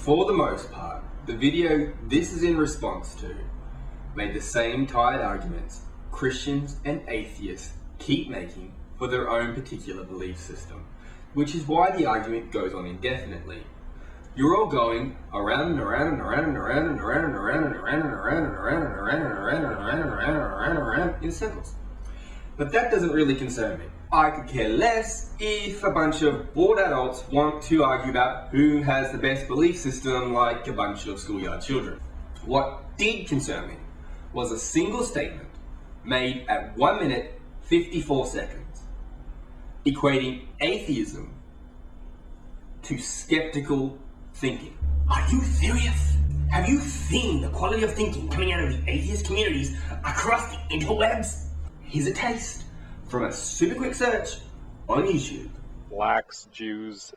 for the most part, the video this is in response to made the same tired arguments Christians and atheists keep making for their own particular belief system, which is why the argument goes on indefinitely. You're all going around and around and around and around and around and around and around and around and around and around and around and around and around and around and around in circles. But that doesn't really concern me. I could care less if a bunch of bored adults want to argue about who has the best belief system like a bunch of schoolyard children. What did concern me was a single statement made at 1 minute 54 seconds, equating atheism to skeptical thinking. Are you serious? Have you seen the quality of thinking coming out of the atheist communities across the interwebs? Here's a taste from a super quick search on YouTube. Blacks, Jews,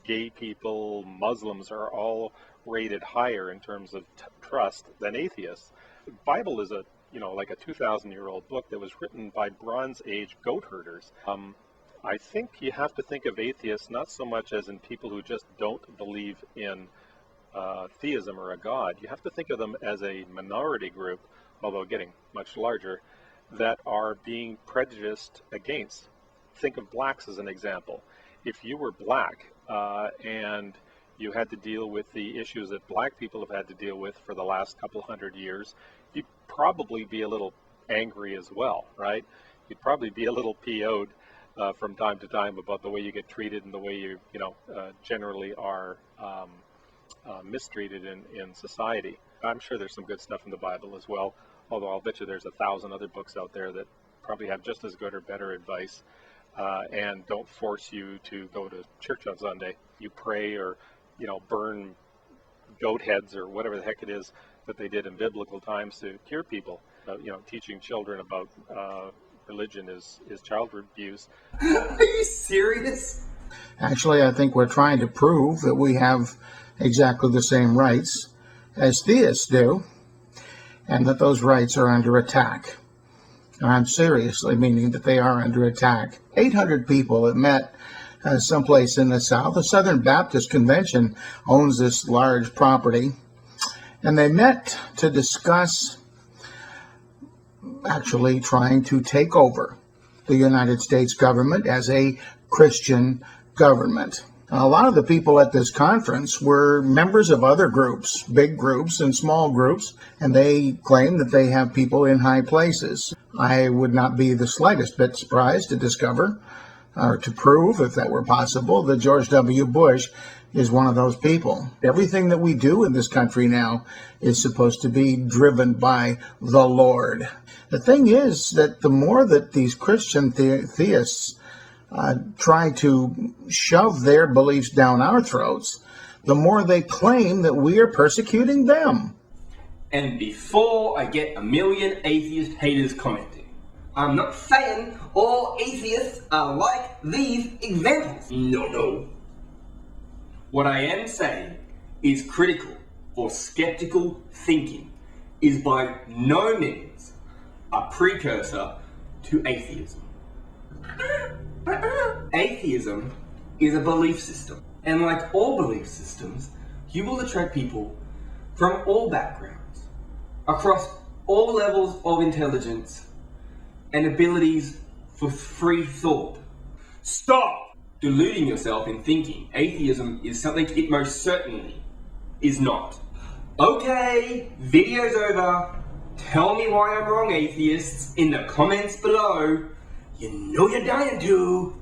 gay people, Muslims are all rated higher in terms of trust than atheists. The Bible is like a 2,000-year-old book that was written by Bronze Age goat herders. I think you have to think of atheists not so much as in people who just don't believe in theism or a god. You have to think of them as a minority group, although getting much larger, that are being prejudiced against. Think of blacks as an example. If you were black and you had to deal with the issues that black people have had to deal with for the last couple hundred years, you'd probably be a little angry as well, right? You'd probably be a little PO'd from time to time about the way you get treated and the way you generally are mistreated in society. I'm sure there's some good stuff in the Bible as well, although I'll bet you there's 1,000 other books out there that probably have just as good or better advice and don't force you to go to church on Sunday. You pray or, burn goat heads or whatever the heck it is that they did in biblical times to cure people. Teaching children about religion is child abuse. Are you serious? Actually, I think we're trying to prove that we have exactly the same rights as theists do, and that those rights are under attack. And I'm seriously meaning that they are under attack. 800 people have met someplace in the South. The Southern Baptist Convention owns this large property, and they met to discuss actually trying to take over the United States government as a Christian government. A lot of the people at this conference were members of other groups, big groups and small groups, and they claim that they have people in high places. I would not be the slightest bit surprised to discover, or to prove, if that were possible, that George W. Bush is one of those people. Everything that we do in this country now is supposed to be driven by the Lord. The thing is that the more that these Christian theists try to shove their beliefs down our throats, the more they claim that we are persecuting them. And before I get a million atheist haters commenting, I'm not saying all atheists are like these examples. No. What I am saying is critical or skeptical thinking is by no means a precursor to atheism. Atheism is a belief system, and like all belief systems, you will attract people from all backgrounds, across all levels of intelligence and abilities for free thought. Stop deluding yourself in thinking atheism is something it most certainly is not. Okay, video's over. Tell me why I'm wrong, atheists, in the comments below. You know you're dying to.